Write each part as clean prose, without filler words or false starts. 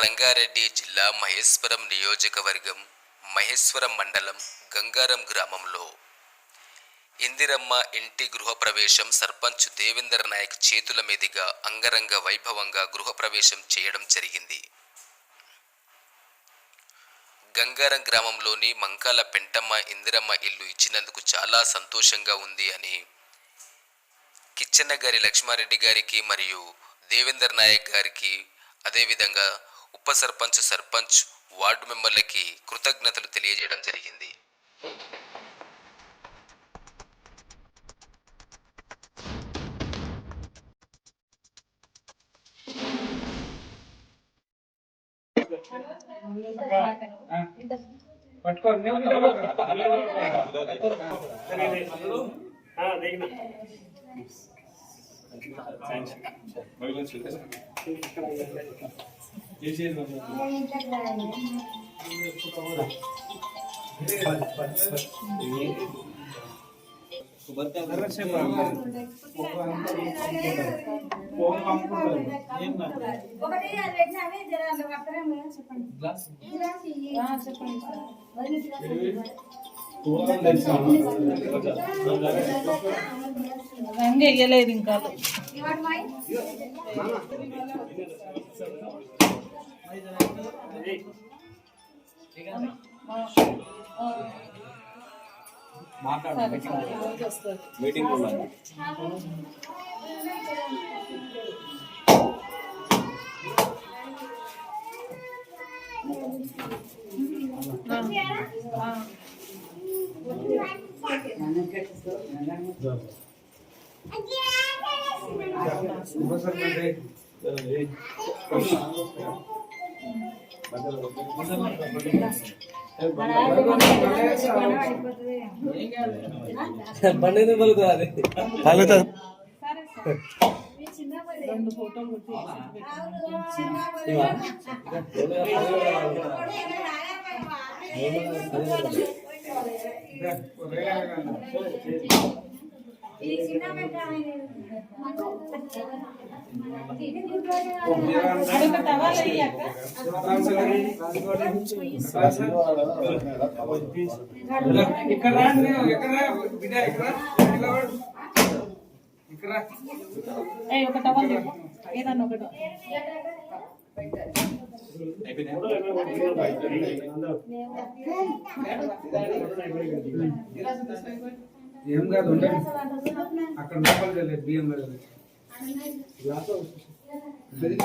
రంగారెడ్డి జిల్లా మహేశ్వరం నియోజకవర్గం మహేశ్వరం మండలం గంగారం గ్రామంలో ఇందిరమ్మ ఇంటి గృహప్రవేశం సర్పంచ్ దేవేందర్ నాయక్ చేతుల మీదుగా అంగరంగ వైభవంగా గృహప్రవేశం చేయడం జరిగింది. గంగారం గ్రామంలోని మంకాల పెంటమ్మ ఇందిరమ్మ ఇల్లు ఇచ్చినందుకు చాలా సంతోషంగా ఉంది అని కిచ్చెన్నగారి లక్ష్మారెడ్డి గారికి మరియు దేవేందర్ నాయక్ గారికి, అదేవిధంగా ఉప సర్పంచ్, సర్పంచ్, వార్డు మెంబర్లకి కృతజ్ఞతలు తెలియజేయడం జరిగింది. వేయలేదు ఇంకా మీటింగ్ బండి తగులుతుంది. రెండు ఫోటోలు ఒక టవల్ ఏదన్నా ఒకటి ఏం కాదు ఉండండి, అక్కడ లోపలికి బియ్యం ఉండండి, బిడ్డ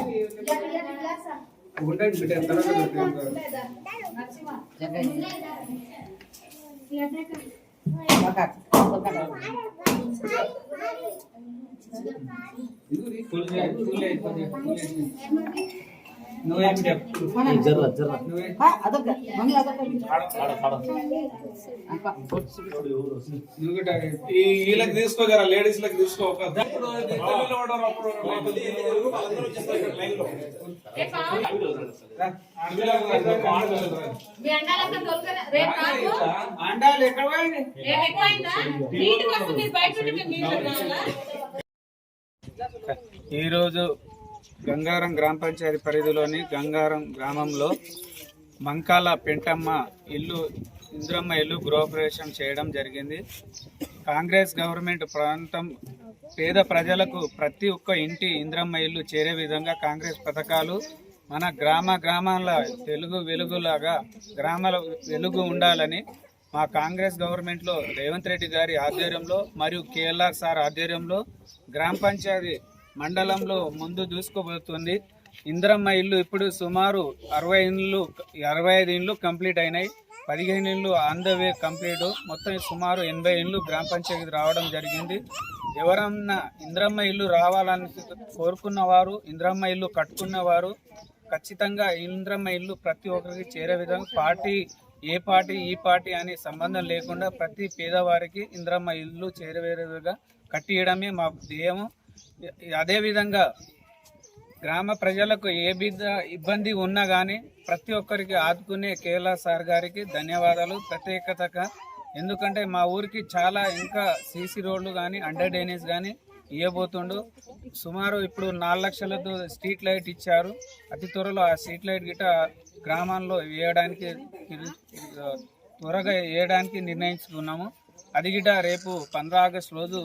వీళ్ళకి తీసుకోగల లేడీస్ లకు తీసుకో. ఈరోజు గంగారం గ్రామ పంచాయతీ పరిధిలోని గంగారం గ్రామంలో మంకాల పెంటమ్మ ఇల్లు ఇందిరమ్మ ఇల్లు గృహప్రవేశం చేయడం జరిగింది. కాంగ్రెస్ గవర్నమెంట్ ప్రాంతం పేద ప్రజలకు ప్రతి ఒక్క ఇంటి ఇందిరమ్మ ఇల్లు చేరే విధంగా కాంగ్రెస్ పథకాలు మన గ్రామాల వెలుగులాగా గ్రామాల వెలుగు ఉండాలని మా కాంగ్రెస్ గవర్నమెంట్లో రేవంత్ రెడ్డి గారి ఆధ్వర్యంలో మరియు కేఎల్ఆర్ సార్ ఆధ్వర్యంలో గ్రామ పంచాయతీ మండలంలో ముందు దూసుకోబోతుంది. ఇందిరమ్మ ఇల్లు ఇప్పుడు సుమారు 65 ఇండ్లు కంప్లీట్ అయినాయి. 15 ఇండ్లు ఆన్ ద వే కంప్లీట్. మొత్తం సుమారు 80 ఇండ్లు గ్రామ పంచాయతీ రావడం జరిగింది. ఎవరన్నా ఇందిరమ్మ ఇల్లు రావాలని కోరుకున్నవారు, ఇందిరమ్మ ఇల్లు కట్టుకున్నవారు ఖచ్చితంగా ఇందిరమ్మ ఇల్లు ప్రతి ఒక్కరికి చేరే విధంగా ఏ పార్టీ ఈ పార్టీ అనే సంబంధం లేకుండా ప్రతి పేదవారికి ఇందిరమ్మ ఇల్లు చేరవేరేగా కట్టియడమే మా ధ్యేయము. అదేవిధంగా గ్రామ ప్రజలకు ఏ ఇబ్బంది ఉన్నా కానీ ప్రతి ఒక్కరికి ఆదుకునే కేఎల్ఆర్ సార్ గారికి ధన్యవాదాలు ప్రత్యేకతగా. ఎందుకంటే మా ఊరికి చాలా ఇంకా సీసీ రోడ్లు కానీ అండర్ డ్రైనేజ్ కానీ ఇవ్వబోతుండు. సుమారు ఇప్పుడు 4 లక్షలతో స్ట్రీట్ లైట్ ఇచ్చారు. అతి త్వరలో ఆ స్ట్రీట్ లైట్ గిట్ట గ్రామాల్లో వేయడానికి త్వరగా వేయడానికి నిర్ణయించుకున్నాము. అది గిట్ట రేపు 15 ఆగస్టు రోజు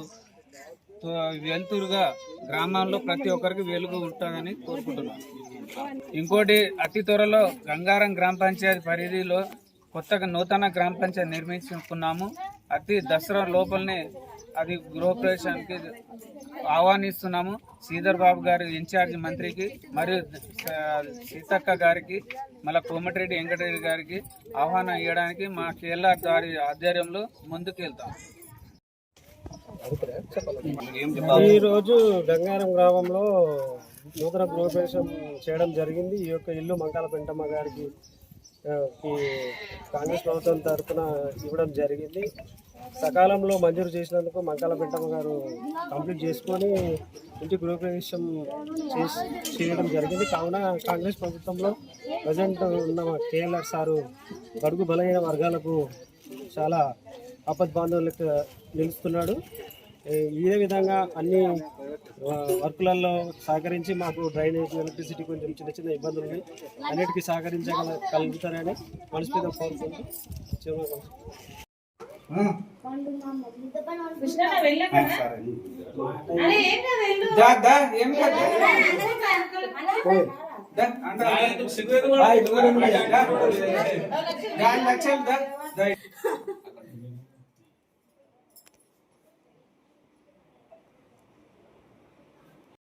వెలుతురుగా గ్రామాల్లో ప్రతి ఒక్కరికి వెలుగు ఉంటుందని కోరుకుంటున్నాను. ఇంకోటి అతి త్వరలో గంగారం గ్రామ పంచాయతీ పరిధిలో కొత్తగా నూతన గ్రామ పంచాయతీ నిర్మించుకున్నాము. దసరా లోపలనే అది గృహప్రవేశానికి ఆహ్వానిస్తున్నాము. శ్రీధర్ బాబు గారి ఇన్ఛార్జి మంత్రికి మరియు సీతక్క గారికి మళ్ళీ కోమటిరెడ్డి వెంకటరెడ్డి గారికి ఆహ్వానం ఇవ్వడానికి మా కేఎల్ఆర్ గారి ఆధ్వర్యంలో ముందుకు వెళ్తాం. ఈరోజు గంగారం గ్రామంలో నూతన గృహప్రవేశం చేయడం జరిగింది. ఈ యొక్క ఇల్లు మంకాల పెంటమ్మ గారికి కాంగ్రెస్ ప్రభుత్వం తరఫున ఇవ్వడం జరిగింది. సకాలంలో మంజూరు చేసినందుకు మంకాల పెంటమ్మ గారు కంప్లీట్ చేసుకొని ఇంటి గృహప్రవేశం చేయడం జరిగింది. కావున కాంగ్రెస్ ప్రభుత్వంలో ప్రజెంట్ ఉన్న కేఎల్ఆర్ సారు బడుగు బలహీన వర్గాలకు చాలా ఆపద్ బాంధవులకు నిలుస్తున్నాడు. ఇదే విధంగా అన్ని వర్కులలో సహకరించి మాకు డ్రైనేజ్, ఎలక్ట్రిసిటీ కొంచెం చిన్న చిన్న ఇబ్బందులు ఉన్నాయి, అన్నిటికీ సహకరించగలుగుతారని మనస్ఫూర్తిగా కోరుకుంటూ లక్షలు